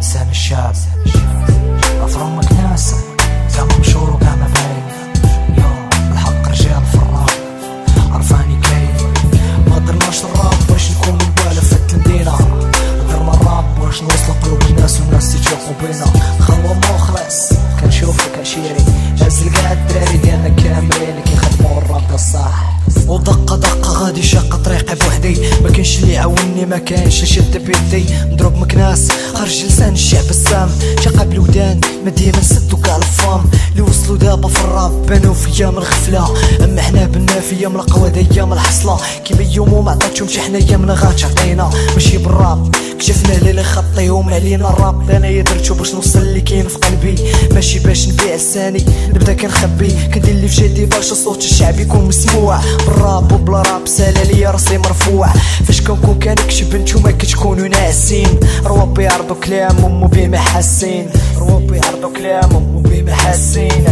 لسان الشعب أفرم مكناس كان مشهور وكان باين. الحق رجال في الراب عرفاني كيف ما درناش الراب باش نكون مبالفة المدينة، درنا الراب باش نوصل قلوب الناس والناس تتشوقوا بينا. خلوة مخلص كنشوفك عشيري هز القاع الدراري ديالنا كاملين كيخدموا الراب الصح. ودقة دقة غادي شاقة طريقي بوحدي، ما كاينش اللي يعاوني ما كاينش نشد بيدي. نضرب مكناس خرج لسان الشعب السام، شقة بالودان ما ديما نسدو كاع الفام اللي وصلوا دابا في الراب بانو فيا من الغفلة. اما حنا بنا فيا من القوة ديا من الحصلة كيما يومو ما عطاتهمش حنايا من غاتعطينا ماشي بالراب كشفنا ليلة خطيهم علينا الراب. انا درتو باش نوصل اللي كاين في قلبي ماشي باش نبيع لساني نبدا كنخبي كندير اللي في جدي باش صوت الشعب يكون مسموع. بالراب وبلا راب سالا ليا راسي مرفوع، فاش كنكون كنكتب نتوما كتكونوا ناعسين. روابي يعرضوا كلام امو بما حاسين، روابي يعرضوا كلام امو بما حاسين.